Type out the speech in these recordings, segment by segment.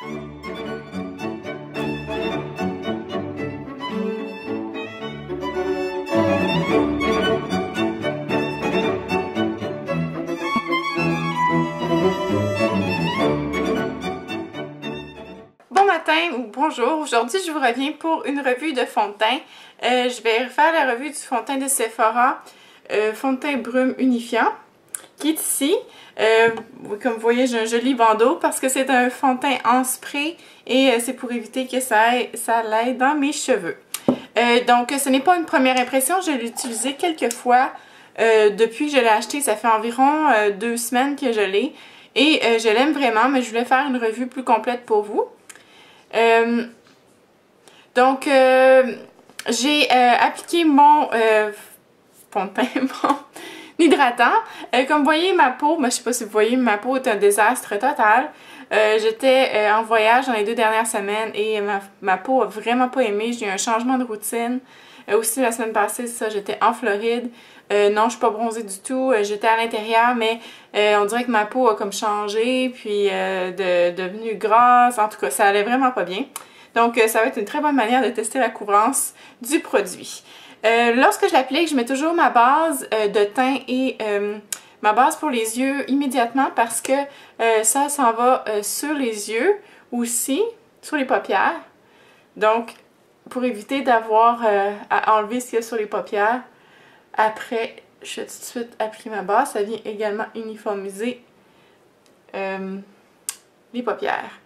Bon matin ou bonjour, aujourd'hui je vous reviens pour une revue de fond de teint. Je vais refaire la revue du fond de teint de Sephora, fond de teint brume unifiant, qui est ici. Comme vous voyez, j'ai un joli bandeau parce que c'est un fond de teint en spray et c'est pour éviter que ça aille dans mes cheveux. Donc ce n'est pas une première impression, je l'ai utilisé quelques fois depuis que je l'ai acheté. Ça fait environ 2 semaines que je l'ai et je l'aime vraiment, mais je voulais faire une revue plus complète pour vous. Donc j'ai appliqué mon fond de teint, mon hydratant. Comme vous voyez, ma peau, je sais pas si vous voyez, ma peau est un désastre total. J'étais en voyage dans les 2 dernières semaines et ma peau a vraiment pas aimé. J'ai eu un changement de routine. Aussi la semaine passée, ça, j'étais en Floride. Non, je suis pas bronzée du tout. J'étais à l'intérieur, mais on dirait que ma peau a comme changé, puis devenue grasse. En tout cas, ça allait vraiment pas bien. Donc, ça va être une très bonne manière de tester la couvrance du produit. Lorsque je l'applique, je mets toujours ma base de teint et ma base pour les yeux immédiatement parce que ça s'en va sur les yeux aussi, sur les paupières. Donc, pour éviter d'avoir à enlever ce qu'il y a sur les paupières, après, je vais tout de suite appliquer ma base. Ça vient également uniformiser les paupières.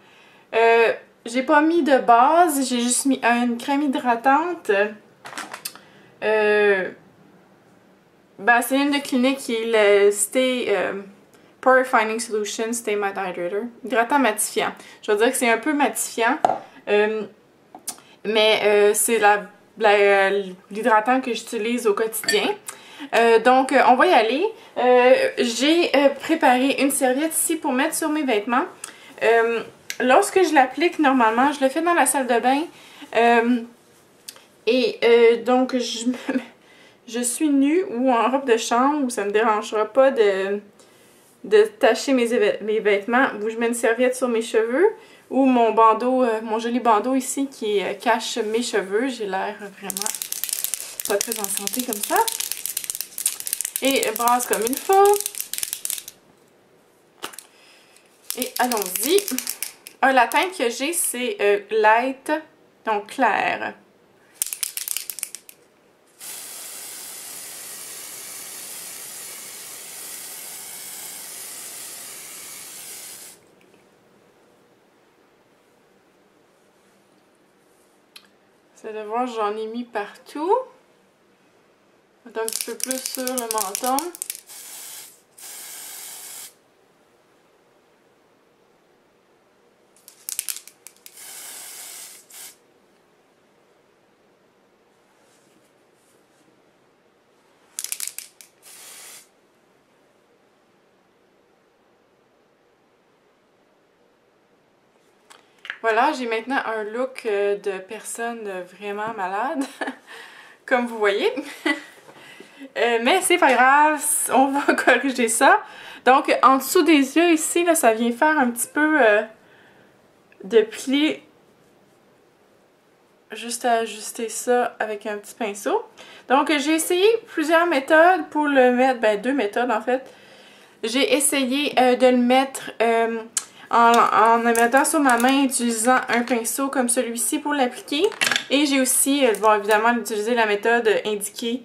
J'ai pas mis de base, j'ai juste mis une crème hydratante. C'est une de Clinique qui est le Stay Pore Refining Solution Stay Matte Hydrator. Hydratant matifiant. Je veux dire que c'est un peu matifiant. Mais c'est l'hydratant que j'utilise au quotidien. Donc, on va y aller. J'ai préparé une serviette ici pour mettre sur mes vêtements. Lorsque je l'applique, normalement, je le fais dans la salle de bain. Donc, je suis nue ou en robe de chambre, où ça ne me dérangera pas de tacher mes vêtements, où je mets une serviette sur mes cheveux. Ou mon bandeau, mon joli bandeau ici qui cache mes cheveux. J'ai l'air vraiment pas très en santé comme ça. Et brasse comme il faut. Et allons-y. La teinte que j'ai, c'est light, donc clair. Vous allez voir, j'en ai mis partout. Un petit peu plus sur le menton. Voilà, j'ai maintenant un look de personne vraiment malade, comme vous voyez. Mais c'est pas grave, on va corriger ça. Donc, en dessous des yeux ici, là, ça vient faire un petit peu de pli. Juste à ajuster ça avec un petit pinceau. Donc, j'ai essayé plusieurs méthodes pour le mettre, 2 méthodes en fait. J'ai essayé de le mettre en le mettant sur ma main, utilisant un pinceau comme celui-ci pour l'appliquer. Et j'ai aussi, évidemment, utilisé la méthode indiquée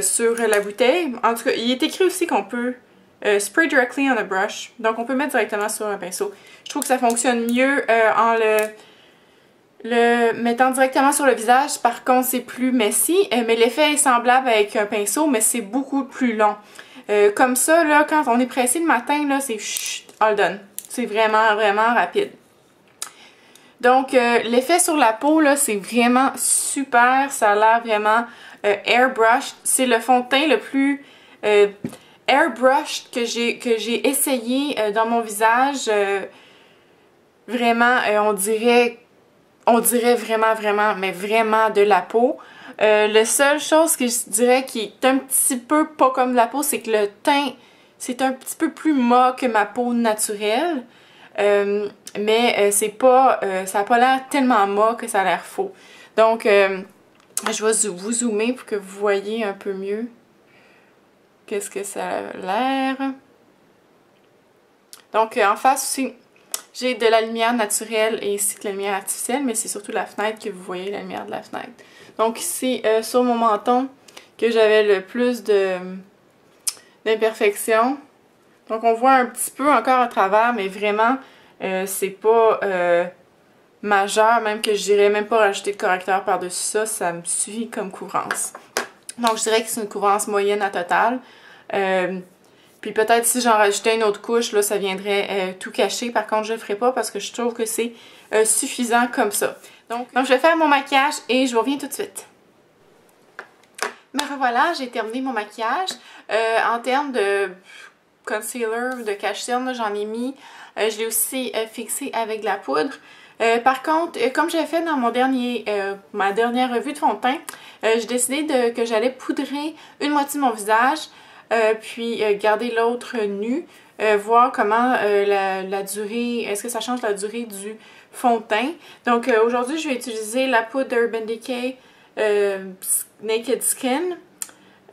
sur la bouteille. En tout cas, il est écrit aussi qu'on peut spray directly on a brush. Donc, on peut mettre directement sur un pinceau. Je trouve que ça fonctionne mieux en le mettant directement sur le visage. Par contre, c'est plus messy, mais l'effet est semblable avec un pinceau, mais c'est beaucoup plus long. Comme ça, là, quand on est pressé le matin, là, c'est all done. C'est vraiment, vraiment rapide. Donc, l'effet sur la peau, là, c'est vraiment super. Ça a l'air vraiment airbrush. C'est le fond de teint le plus airbrush que j'ai essayé dans mon visage. Vraiment, on dirait vraiment, mais vraiment de la peau. La seule chose que je dirais qui est un petit peu pas comme de la peau, c'est que le teint, c'est un petit peu plus mat que ma peau naturelle. mais c'est pas, ça n'a pas l'air tellement mat que ça a l'air faux. Donc, je vais vous zoomer pour que vous voyez un peu mieux qu'est-ce que ça a l'air. Donc, en face aussi, j'ai de la lumière naturelle et ici de la lumière artificielle, mais c'est surtout la fenêtre que vous voyez, la lumière de la fenêtre. Donc ici, sur mon menton, que j'avais le plus d'imperfections. Donc on voit un petit peu encore à travers, mais vraiment, c'est pas majeur, même que je dirais même pas rajouter de correcteur par-dessus ça, ça me suffit comme couvrance. Donc je dirais que c'est une couvrance moyenne à totale. Puis peut-être si j'en rajoutais une autre couche, là, ça viendrait tout cacher. Par contre, je le ferai pas parce que je trouve que c'est suffisant comme ça. Donc, je vais faire mon maquillage et je vous reviens tout de suite. Me revoilà, j'ai terminé mon maquillage. En termes de concealer, de cache-cerne, j'en ai mis. Je l'ai aussi fixé avec de la poudre. Par contre, comme j'ai fait dans mon ma dernière revue de fond de teint, j'ai décidé que j'allais poudrer une moitié de mon visage, puis garder l'autre nu, voir comment la durée, est-ce que ça change la durée du fond de teint. Donc aujourd'hui, je vais utiliser la poudre Urban Decay Naked Skin,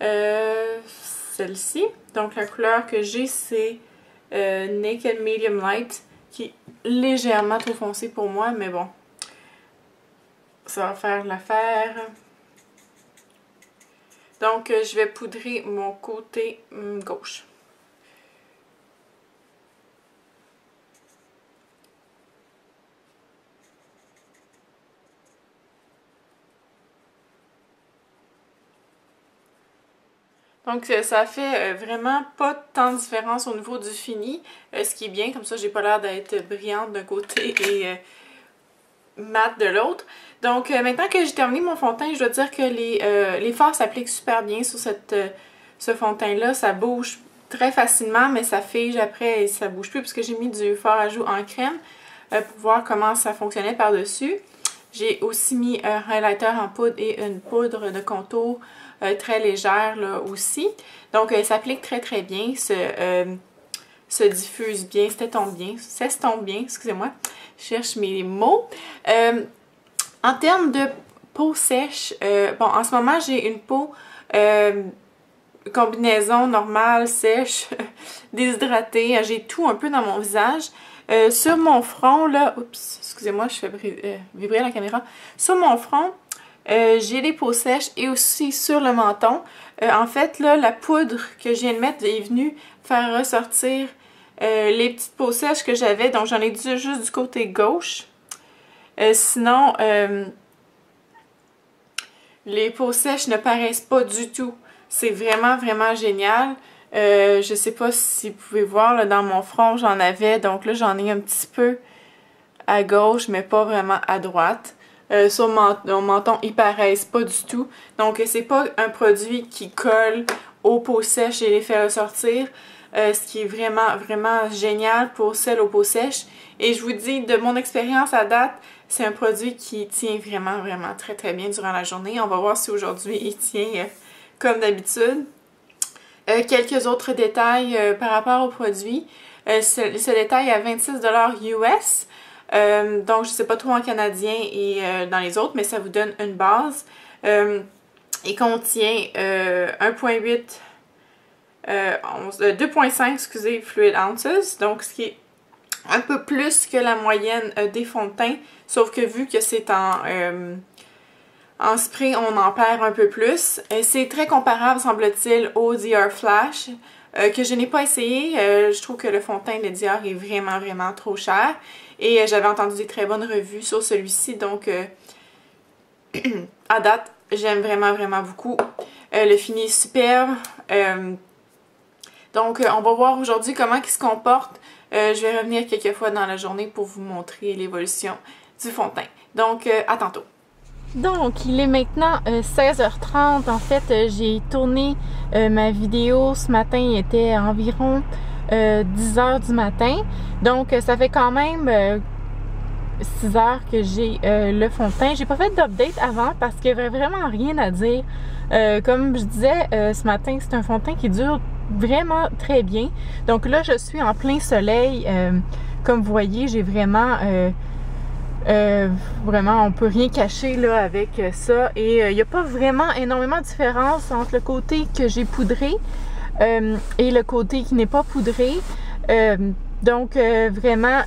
celle-ci. Donc la couleur que j'ai, c'est Naked Medium Light, qui est légèrement trop foncé pour moi, mais bon, ça va faire l'affaire. Donc, je vais poudrer mon côté gauche. Donc ça fait vraiment pas tant de différence au niveau du fini, ce qui est bien, comme ça j'ai pas l'air d'être brillante d'un côté et mat de l'autre. Donc maintenant que j'ai terminé mon fond de teint, je dois dire que les fards s'appliquent super bien sur ce fond de teint là, ça bouge très facilement mais ça fige après et ça bouge plus parce que j'ai mis du fard à joues en crème pour voir comment ça fonctionnait par dessus. J'ai aussi mis un highlighter en poudre et une poudre de contour très légère là aussi. Donc ça s'applique très très bien, se diffuse bien, s'estompe bien, excusez-moi, je cherche mes mots. En termes de peau sèche, bon en ce moment j'ai une peau combinaison normale, sèche, déshydratée, j'ai tout un peu dans mon visage. Sur mon front là, oups, excusez-moi, je fais vibrer la caméra. Sur mon front, j'ai les peaux sèches et aussi sur le menton. En fait, là, la poudre que je viens de mettre est venue faire ressortir les petites peaux sèches que j'avais. Donc, j'en ai juste du côté gauche. Sinon, les peaux sèches ne paraissent pas du tout. C'est vraiment, vraiment génial. Je sais pas si vous pouvez voir, là, dans mon front, j'en avais. Donc là, j'en ai un petit peu à gauche, mais pas vraiment à droite. Sur mon menton, ils paraissent pas du tout. Donc, c'est pas un produit qui colle aux peaux sèches et les fait ressortir. Ce qui est vraiment, vraiment génial pour celles aux peaux sèches. Et je vous dis, de mon expérience à date, c'est un produit qui tient vraiment, vraiment très, très bien durant la journée. On va voir si aujourd'hui, il tient comme d'habitude. Quelques autres détails par rapport au produit. Ce détail est à 26$ US. Donc, je ne sais pas trop en canadien et dans les autres, mais ça vous donne une base. Il contient 2,5 excusez, fluid ounces, donc ce qui est un peu plus que la moyenne des fonds de teint, sauf que vu que c'est en spray, on en perd un peu plus. C'est très comparable, semble-t-il, au Dior Flash, que je n'ai pas essayé. Je trouve que le fond de teint de Dior est vraiment, vraiment trop cher. Et j'avais entendu des très bonnes revues sur celui-ci, donc à date, j'aime vraiment, vraiment beaucoup. Le fini est superbe. Donc, on va voir aujourd'hui comment il se comporte. Je vais revenir quelques fois dans la journée pour vous montrer l'évolution du fond de teint. Donc, à tantôt. Donc, il est maintenant 16h30. En fait, j'ai tourné ma vidéo ce matin. Il était environ 10h du matin. Donc, ça fait quand même 6 heures que j'ai le fond de teint. J'ai pas fait d'update avant parce qu'il n'y avait vraiment rien à dire. Comme je disais ce matin, c'est un fond de teint qui dure vraiment très bien. Donc là, je suis en plein soleil. comme vous voyez, j'ai vraiment... vraiment, on peut rien cacher là avec ça. Et il n'y a pas vraiment énormément de différence entre le côté que j'ai poudré et le côté qui n'est pas poudré. Donc, vraiment...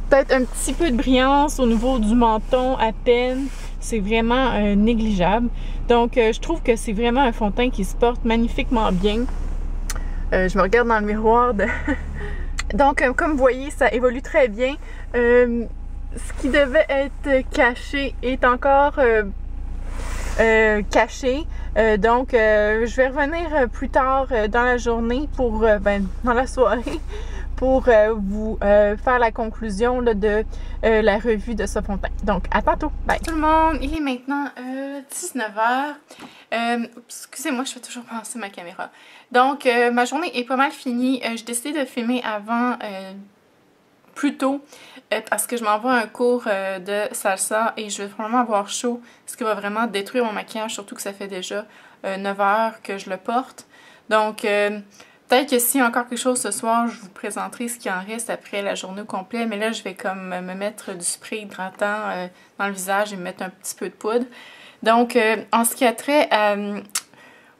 peut-être un petit peu de brillance au niveau du menton à peine. C'est vraiment négligeable. Donc, je trouve que c'est vraiment un fond de teint qui se porte magnifiquement bien. Je me regarde dans le miroir. Donc, comme vous voyez, ça évolue très bien. Ce qui devait être caché est encore caché. Donc, je vais revenir plus tard dans la journée pour, dans la soirée, pour vous faire la conclusion là, de la revue de ce fond de teint. Donc, à tantôt. Bye! Tout le monde, il est maintenant 19h. Excusez-moi, je fais toujours penser ma caméra. Donc, ma journée est pas mal finie. J'ai décidé de filmer avant, plus tôt, parce que je m'envoie un cours de salsa et je vais vraiment avoir chaud, ce qui va vraiment détruire mon maquillage, surtout que ça fait déjà 9 heures que je le porte. Donc, peut-être que s'il y a encore quelque chose ce soir, je vous présenterai ce qui en reste après la journée au complet. Mais là, je vais comme me mettre du spray hydratant dans le visage et me mettre un petit peu de poudre. Donc, en ce qui a trait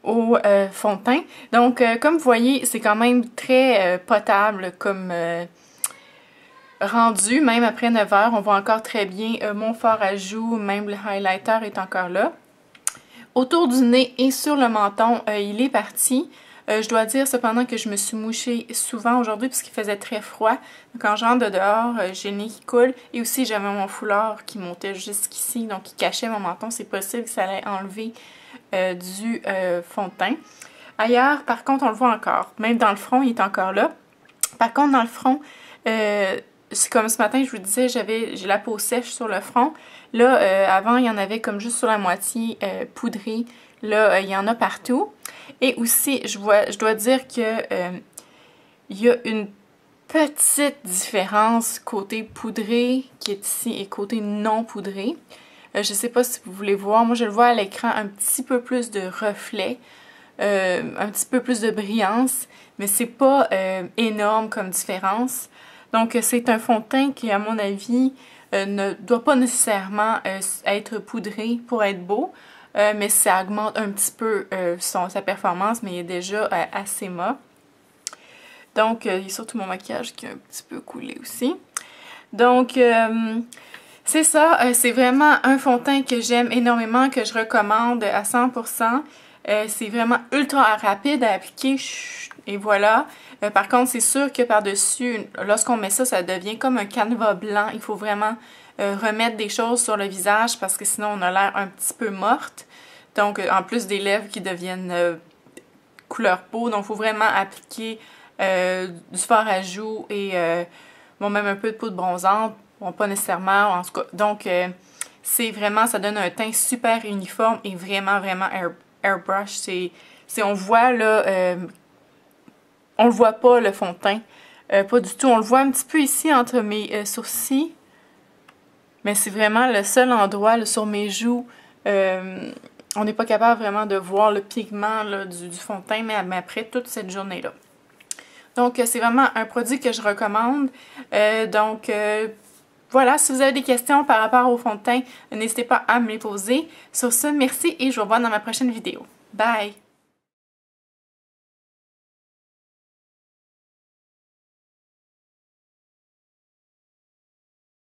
au fond de teint, donc comme vous voyez, c'est quand même très potable comme rendu. Même après 9 heures, on voit encore très bien mon fard à joues, même le highlighter est encore là. Autour du nez et sur le menton, il est parti. Je dois dire cependant que je me suis mouchée souvent aujourd'hui puisqu'il faisait très froid. Donc quand j'entre de dehors, j'ai le nez qui coule. Et aussi j'avais mon foulard qui montait jusqu'ici, donc qui cachait mon menton. C'est possible que ça allait enlever du fond de teint. Ailleurs, par contre, on le voit encore. Même dans le front, il est encore là. Par contre, dans le front, c'est comme ce matin, je vous disais, j'ai la peau sèche sur le front. Là, avant, il y en avait comme juste sur la moitié poudrée. Là, il y en a partout. Et aussi, je dois dire que il y a une petite différence côté poudré qui est ici et côté non poudré. Je ne sais pas si vous voulez voir. Moi, je le vois à l'écran un petit peu plus de reflets, un petit peu plus de brillance, mais c'est pas énorme comme différence. Donc, c'est un fond de teint qui, à mon avis, ne doit pas nécessairement être poudré pour être beau. Mais ça augmente un petit peu sa performance, mais il est déjà assez mat. Donc, il y a surtout mon maquillage qui a un petit peu coulé aussi. Donc, c'est ça. C'est vraiment un fond de teint que j'aime énormément, que je recommande à 100%. C'est vraiment ultra rapide à appliquer. Et voilà. Par contre, c'est sûr que par-dessus, lorsqu'on met ça, ça devient comme un canevas blanc. Il faut vraiment remettre des choses sur le visage parce que sinon on a l'air un petit peu morte. Donc en plus des lèvres qui deviennent couleur peau, donc il faut vraiment appliquer du fard à joues et bon, même un peu de poudre bronzante, bon pas nécessairement en tout cas. Donc c'est vraiment, ça donne un teint super uniforme et vraiment airbrush. On voit là, on le voit pas le fond de teint, pas du tout. On le voit un petit peu ici entre mes sourcils. Mais c'est vraiment le seul endroit là, sur mes joues. On n'est pas capable vraiment de voir le pigment là, du fond de teint, mais après toute cette journée-là. Donc, c'est vraiment un produit que je recommande. Voilà, si vous avez des questions par rapport au fond de teint, n'hésitez pas à me les poser. Sur ce, merci et je vous revois dans ma prochaine vidéo. Bye!